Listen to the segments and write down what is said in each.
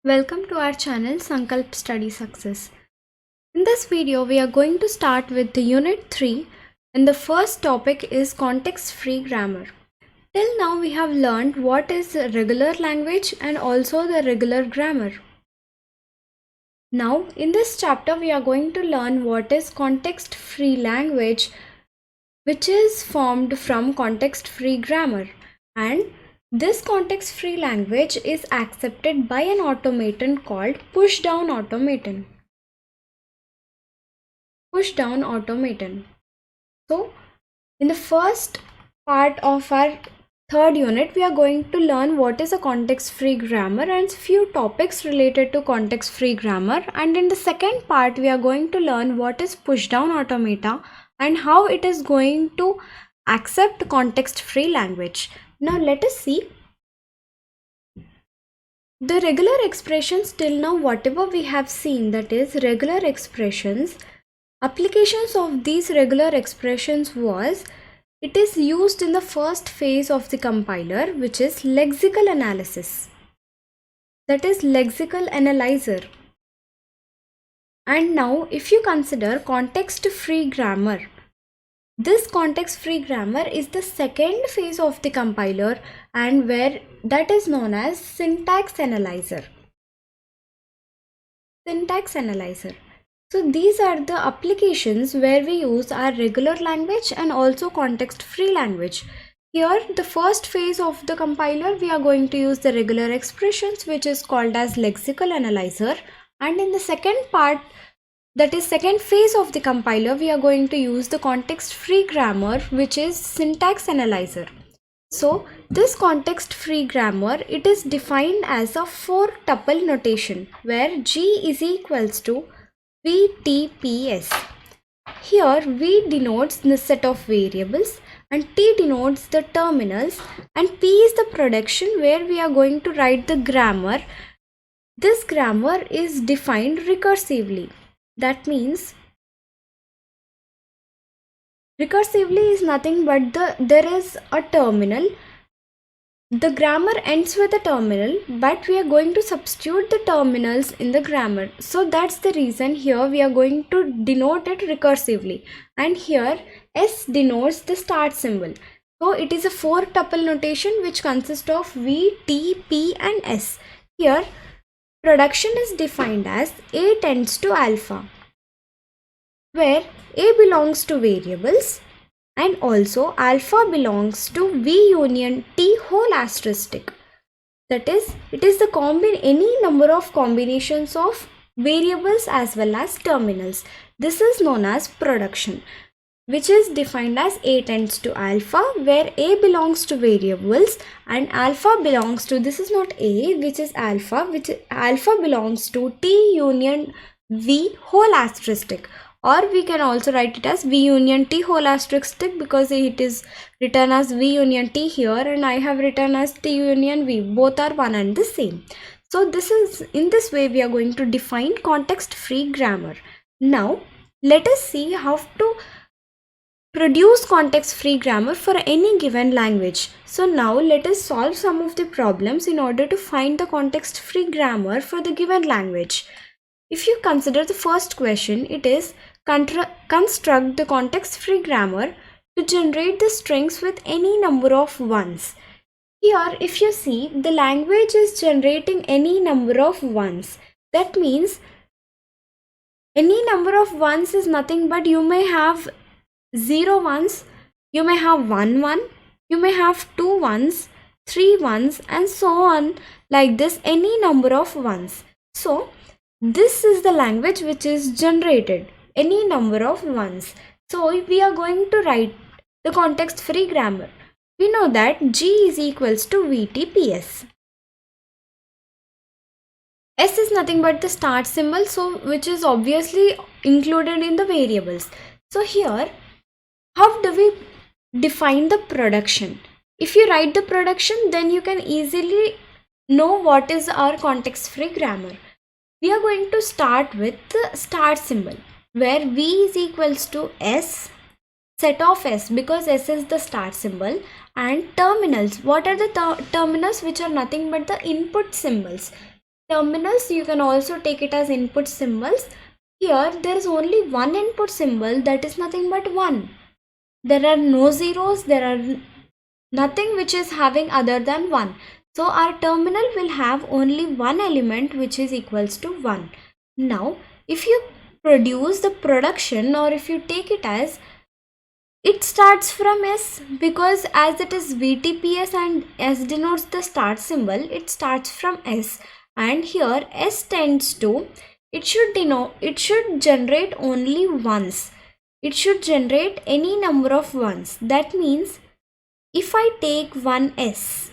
Welcome to our channel Sankalp Study Success. In this video, we are going to start with the Unit 3 and the first topic is context-free grammar. Till now, we have learned what is regular language and also the regular grammar. Now, in this chapter, we are going to learn what is context-free language, which is formed from context-free grammar, and this context-free language is accepted by an automaton called push-down automaton. Push-down automaton. So, in the first part of our third unit, we are going to learn what is a context-free grammar and few topics related to context-free grammar. And in the second part, we are going to learn what is push-down automata and how it is going to accept context-free language. Now let us see the regular expressions. Till now, whatever we have seen, that is regular expressions, applications of these regular expressions was it is used in the first phase of the compiler, which is lexical analysis, that is lexical analyzer. And now if you consider context-free grammar, this context-free grammar is the second phase of the compiler and where that is known as syntax analyzer. Syntax analyzer. So these are the applications where we use our regular language and also context-free language. Here, the first phase of the compiler, we are going to use the regular expressions, which is called as lexical analyzer. And in the second part, that is second phase of the compiler, we are going to use the context-free grammar, which is syntax analyzer. So this context-free grammar, it is defined as a 4-tuple notation where G is equals to VTPS. Here V denotes the set of variables and T denotes the terminals and P is the production where we are going to write the grammar. This grammar is defined recursively. That means recursively is nothing but there is a terminal. The grammar ends with a terminal, but we are going to substitute the terminals in the grammar. So that's the reason here we are going to denote it recursively. And here S denotes the start symbol. So it is a 4-tuple notation which consists of V, T, P and S. Here production is defined as A tends to alpha, where A belongs to variables and also alpha belongs to V union T whole asterisk. That is, it is the any number of combinations of variables as well as terminals. This is known as production, which is defined as A tends to alpha, where A belongs to variables and alpha belongs to, this is not A, which is alpha, which alpha belongs to T union V whole asterisk. Or we can also write it as V union T whole asterisk because it is written as V union T here and I have written as T union V. Both are one and the same. So this is, in this way we are going to define context-free grammar. Now let us see how to produce context-free grammar for any given language. So now let us solve some of the problems in order to find the context-free grammar for the given language. If you consider the first question, it is construct the context-free grammar to generate the strings with any number of ones. Here, if you see, the language is generating any number of ones. That means any number of ones is nothing but you may have 0 ones, you may have 1 1, you may have 2 ones, 3 ones and so on, like this, any number of ones. So this is the language which is generated, any number of ones. So we are going to write the context-free grammar. We know that G is equals to VTPS. S is nothing but the start symbol, so which is obviously included in the variables. So here, how do we define the production? If you write the production, then you can easily know what is our context-free grammar. We are going to start with the start symbol, where V is equals to S, set of S, because S is the start symbol, and terminals. What are the terminals? Which are nothing but the input symbols. Terminals, you can also take it as input symbols. Here there is only one input symbol, that is nothing but 1. There are no zeros, there are nothing which is having other than 1. So our terminal will have only one element which is equals to 1. Now if you produce the production, or if you take it as, it starts from S, because as it is VTPS and S denotes the start symbol, it starts from S, and here S tends to, it should generate only ones. It should generate any number of ones. That means if I take 1S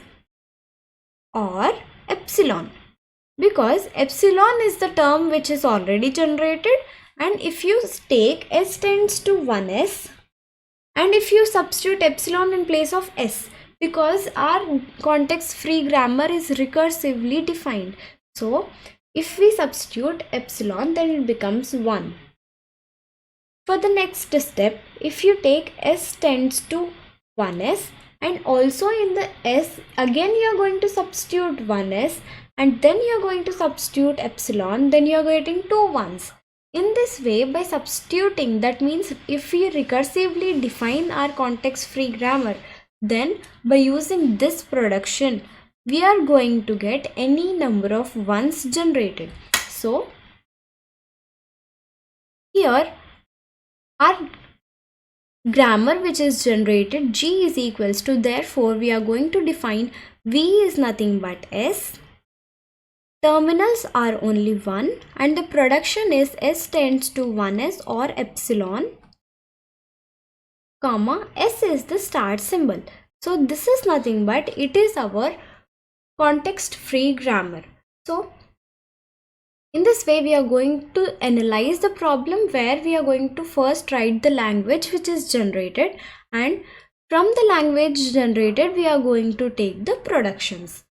or epsilon, because epsilon is the term which is already generated, and if you take S tends to 1S, and if you substitute epsilon in place of S, because our context free grammar is recursively defined, so if we substitute epsilon, then it becomes 1. For the next step, if you take S tends to 1S, and also in the S again you are going to substitute 1S, and then you are going to substitute epsilon, then you are getting 2 ones. In this way, by substituting, that means if we recursively define our context free grammar, then by using this production, we are going to get any number of ones generated. So here our grammar which is generated, G is equals to, therefore we are going to define V is nothing but S, terminals are only 1, and the production is S tends to 1S or epsilon, comma, S is the start symbol. So this is nothing but, it is our context free grammar. So in this way, we are going to analyze the problem, where we are going to first write the language which is generated, and from the language generated, we are going to take the productions.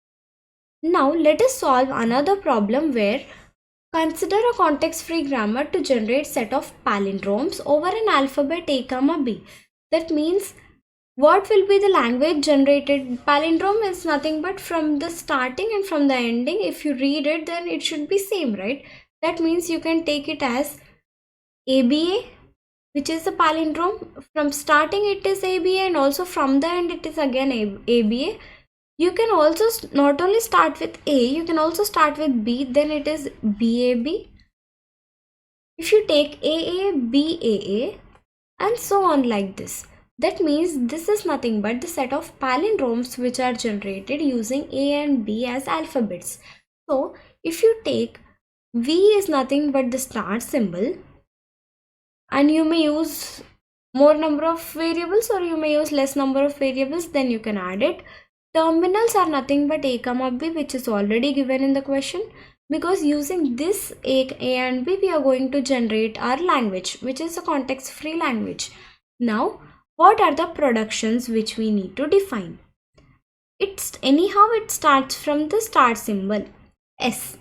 Now let us solve another problem where, consider a context free grammar to generate set of palindromes over an alphabet A, B. That means, what will be the language generated? Palindrome is nothing but from the starting and from the ending. If you read it, then it should be same, right? That means you can take it as ABA, which is a palindrome. From starting it is ABA, and also from the end it is again ABA. You can also not only start with A, you can also start with B, then it is BAB. If you take AA, BAA, and so on like this. That means this is nothing but the set of palindromes which are generated using A and B as alphabets. So if you take V is nothing but the start symbol, and you may use more number of variables or you may use less number of variables, then you can add it. Terminals are nothing but A, B, which is already given in the question, because using this A and B, we are going to generate our language, which is a context free language. Now what are the productions which we need to define? It starts from the start symbol S.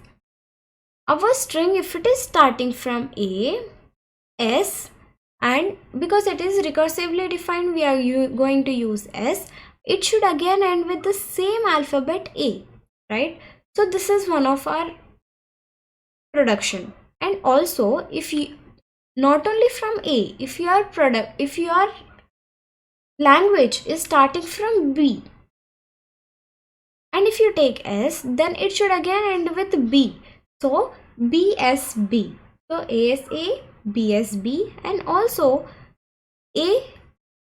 Our string, if it is starting from A, S, and because it is recursively defined, we are going to use S. It should again end with the same alphabet A, right? So this is one of our production. And also, if you not only from A, if your language is starting from B, and if you take S, then it should again end with B. So BSB. So ASA, BSB, and also A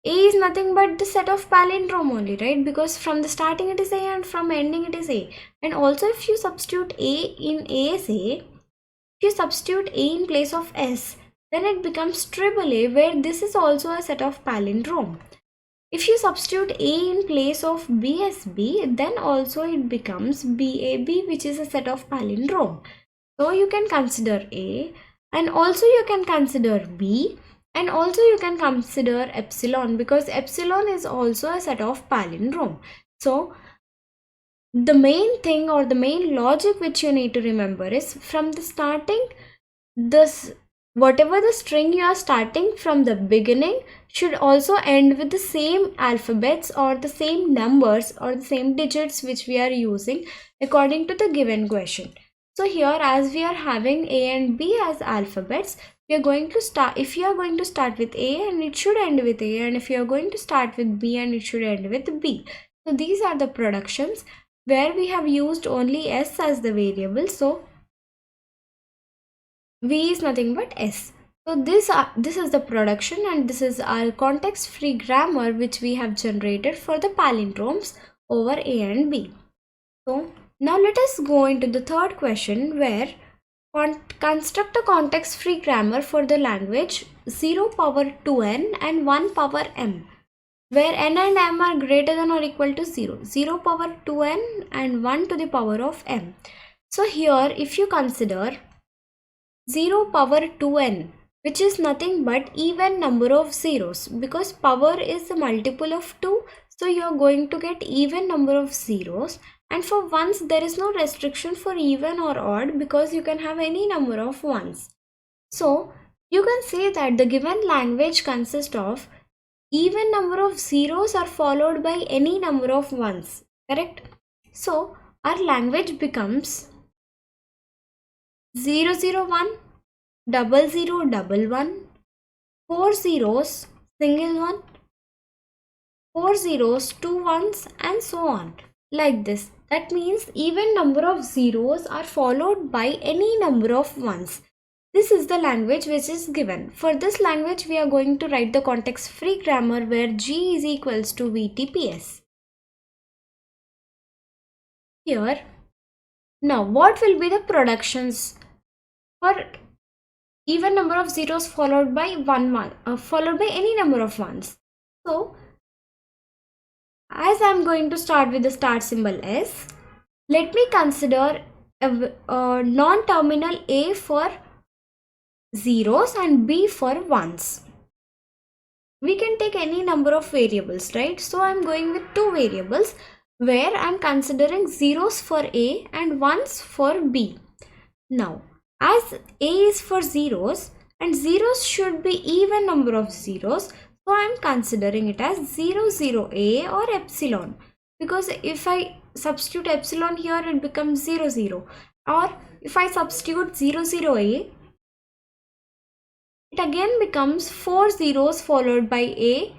is nothing but the set of palindrome only, right? Because from the starting it is A and from ending it is A. And also if you substitute A in ASA, if you substitute A in place of S, then it becomes AAA, where this is also a set of palindrome. If you substitute A in place of BSB, then also it becomes BAB, which is a set of palindrome. So you can consider A, and also you can consider B, and also you can consider epsilon, because epsilon is also a set of palindrome. So the main thing or the main logic which you need to remember is, from the starting, whatever the string you are starting from the beginning should also end with the same alphabets or the same numbers or the same digits which we are using according to the given question. So here, as we are having A and B as alphabets, we are going to start, if you are going to start with A and it should end with A, and if you are going to start with B and it should end with B. So these are the productions where we have used only S as the variable. So V is nothing but S. So this is the production, and this is our context-free grammar which we have generated for the palindromes over A and B. So now let us go into the third question, where construct a context-free grammar for the language 0 power 2n and 1 power m, where n and m are greater than or equal to 0. 0 power 2n and 1 to the power of m. So here, if you consider 0 power 2n, which is nothing but even number of zeros, because power is a multiple of 2, so you are going to get even number of zeros. And for ones, there is no restriction for even or odd, because you can have any number of ones. So you can say that the given language consists of even number of zeros are followed by any number of ones, correct? So our language becomes 001, 0011, 4 zeros, single one, 4 zeros, 2 ones, and so on, like this. That means even number of zeros are followed by any number of ones. This is the language which is given. For this language, we are going to write the context-free grammar where G is equals to VTPS. Here, now what will be the productions for even number of zeros followed by followed by any number of ones? So, as I am going to start with the start symbol S, let me consider a non-terminal A for zeros and B for ones. We can take any number of variables, right? So I'm going with two variables where I'm considering zeros for A and ones for B. Now, as A is for zeros and zeros should be even number of zeros, so I'm considering it as 00A or epsilon, because if I substitute epsilon here, it becomes 00, or if I substitute 00A, it again becomes 4 zeros followed by A,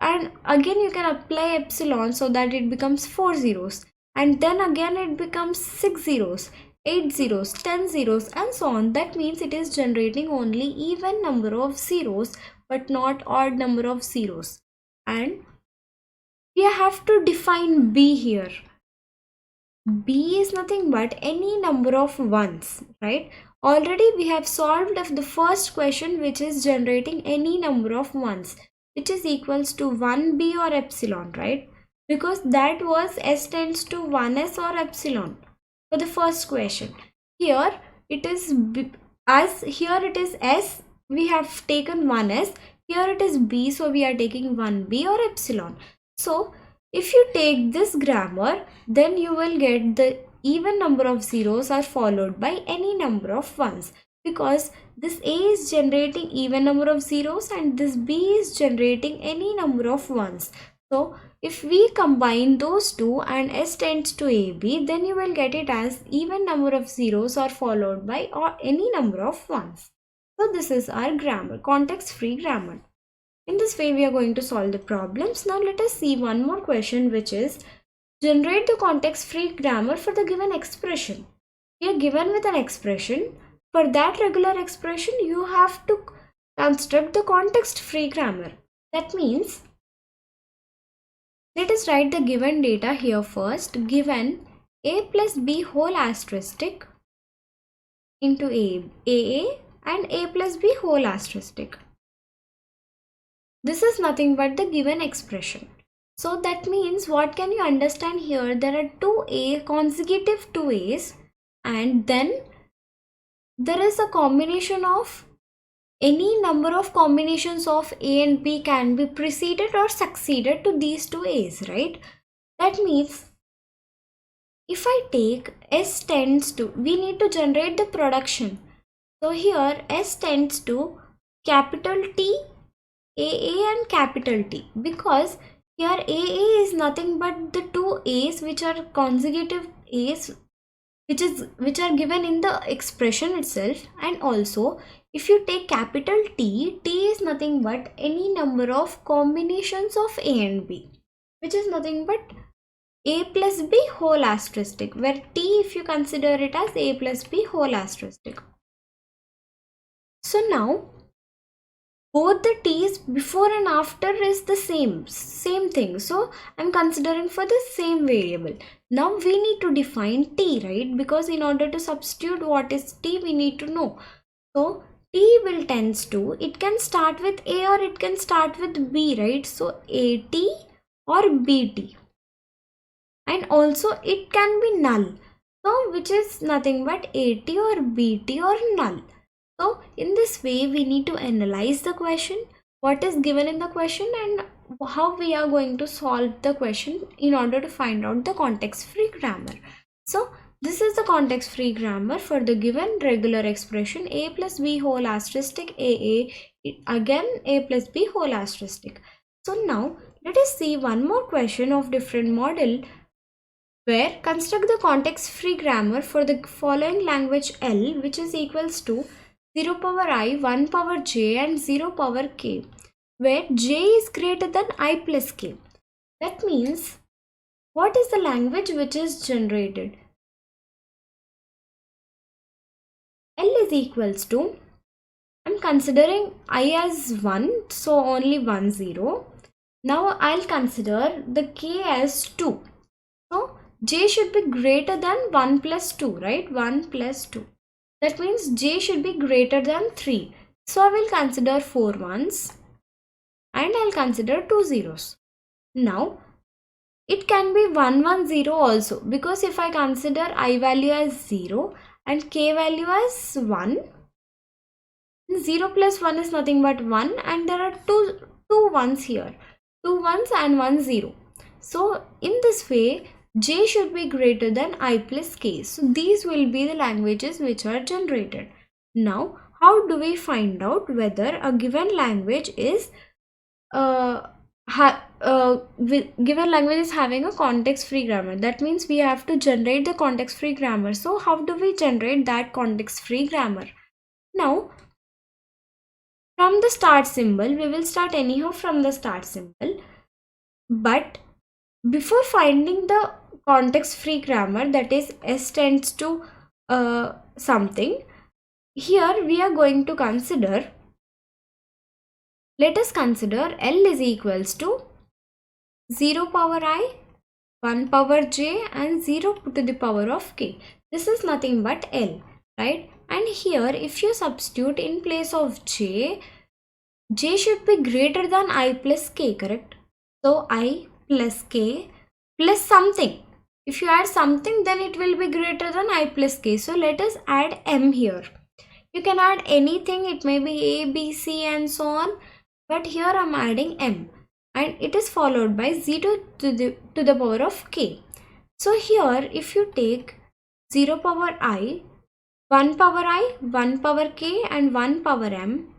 and again you can apply epsilon so that it becomes 4 zeros, and then again it becomes 6 zeros, 8 zeros, 10 zeros, and so on. That means it is generating only even number of zeros but not odd number of zeros. And we have to define B here. B is nothing but any number of ones, right? Already we have solved the first question, which is generating any number of ones, which is equals to 1b or epsilon, right? Because that was S tends to 1s or epsilon for the first question. Here it is B, as here it is S, we have taken 1s. Here it is B, so we are taking 1b or epsilon. So if you take this grammar, then you will get the even number of zeros are followed by any number of ones, because this A is generating even number of zeros and this B is generating any number of ones. So if we combine those two and S tends to AB, then you will get it as even number of zeros are followed by or any number of ones. So this is our grammar, context-free grammar. In this way, we are going to solve the problems. Now let us see one more question, which is generate the context-free grammar for the given expression. We are given with an expression. For that regular expression, you have to construct the context-free grammar. That means, let us write the given data here first. Given A plus B whole asterisk into AA and A plus B whole asterisk. This is nothing but the given expression. So that means, what can you understand here? There are consecutive 2A's, and then there is a combination of any number of combinations of A and B can be preceded or succeeded to these 2A's, right? That means if I take S tends to, we need to generate the production. So here S tends to capital T, AA and capital T, because here AA is nothing but the two A's which are consecutive A's which are given in the expression itself. And also if you take capital T, T is nothing but any number of combinations of A and B, which is nothing but A plus B whole asterisk, where T, if you consider it as A plus B whole asterisk. So now both the T's before and after is the same thing. So I'm considering for the same variable. Now we need to define T, right? Because in order to substitute what is T, we need to know. So T will tends to, it can start with A or it can start with B, right? So AT or BT. And also it can be null. So which is nothing but AT or BT or null. So in this way, we need to analyze the question, what is given in the question, and how we are going to solve the question in order to find out the context-free grammar. So this is the context-free grammar for the given regular expression A plus B whole asterisk AA, again A plus B whole asterisk. So now let us see one more question of different model, where construct the context-free grammar for the following language L, which is equals to 0 power I, 1 power j and 0 power k, where j is greater than I plus k. That means, what is the language which is generated? L is equals to, I'm considering I as 1, so only 1 0. Now I'll consider the k as 2. So j should be greater than 1 plus 2, right? 1 plus 2. That means j should be greater than 3. So I will consider 4 ones and I'll consider 2 zeros. Now it can be 1 1 0 also, because if I consider I value as 0 and k value as 1, 0 plus 1 is nothing but 1, and there are two ones here, 2 ones and 1 0. So in this way, j should be greater than I plus k. So these will be the languages which are generated. Now how do we find out whether a given language is given language is having a context-free grammar? That means we have to generate the context-free grammar. So how do we generate that context-free grammar? Now from the start symbol, we will start anyhow from the start symbol, but before finding the context-free grammar, that is S tends to something, here we are going to consider, let us consider L is equals to 0 power I, 1 power j and 0 to the power of k. This is nothing but L, right? And here if you substitute in place of j should be greater than I plus k, correct? So I plus k plus something. If you add something, then it will be greater than I plus k. So let us add m here. You can add anything, it may be a, b, c and so on, but here I am adding m, and it is followed by 0 to the power of k. So here if you take 0 power I, 1 power k and 1 power m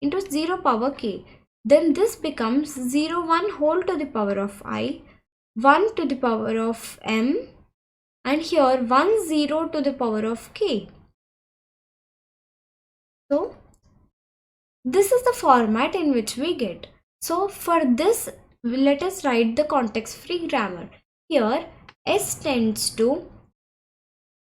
into 0 power k, then this becomes 0 1 whole to the power of I, 1 to the power of m, and here 1 0 to the power of k. So this is the format in which we get. So for this, let us write the context-free grammar. Here S tends to,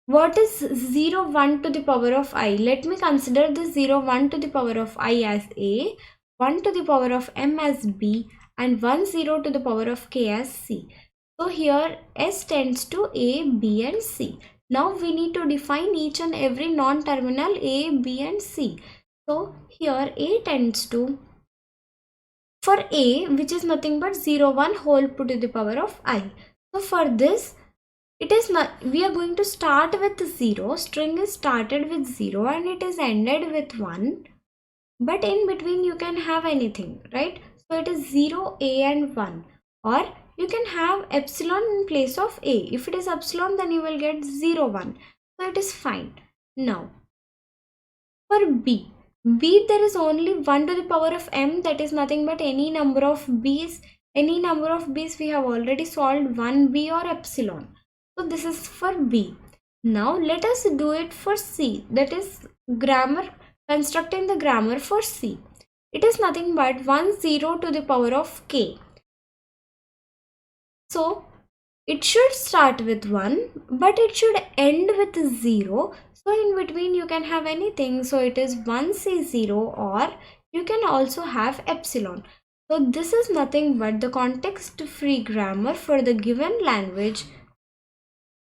what is 0 1 to the power of I? Let me consider the 0 1 to the power of I as a, 1 to the power of m as b, and 1 0 to the power of k as c. So here S tends to A, B and C. Now we need to define each and every non-terminal A, B and C. So here A tends to, for A, which is nothing but 0 1 whole put to the power of I. So for this, it is not, we are going to start with 0, string is started with 0 and it is ended with 1, but in between you can have anything, right? So it is 0, A and 1, or you can have epsilon in place of A. If it is epsilon, then you will get 0 1, so it is fine. Now for B, there is only 1 to the power of m, that is nothing but any number of b's. Any number of b's we have already solved, 1b or epsilon. So this is for B. Now let us do it for C, that is grammar, constructing the grammar for C. It is nothing but 1 0 to the power of k. So it should start with 1, but it should end with 0. So in between you can have anything. So it is 1C0, or you can also have epsilon. So this is nothing but the context-free grammar for the given language,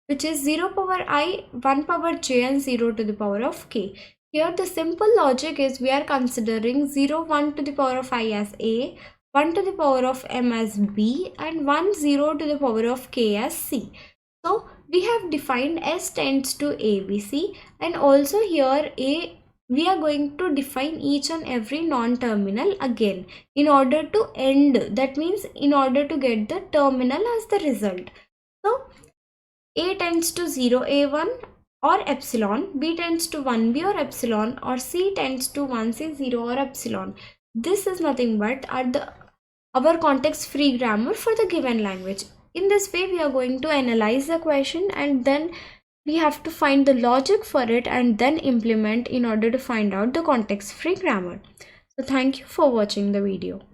which is 0 power I, 1 power j and 0 to the power of k. Here the simple logic is we are considering 0 1 to the power of I as A, 1 to the power of m as B, and 1 0 to the power of k as C. So we have defined S tends to ABC, and also here we are going to define each and every non-terminal again in order to end, that means in order to get the terminal as the result. So A tends to 0 A1 or epsilon, B tends to 1B or epsilon, or C tends to 1C0 or epsilon. This is nothing but our context-free grammar for the given language. In this way, we are going to analyze the question, and then we have to find the logic for it and then implement in order to find out the context-free grammar. So thank you for watching the video.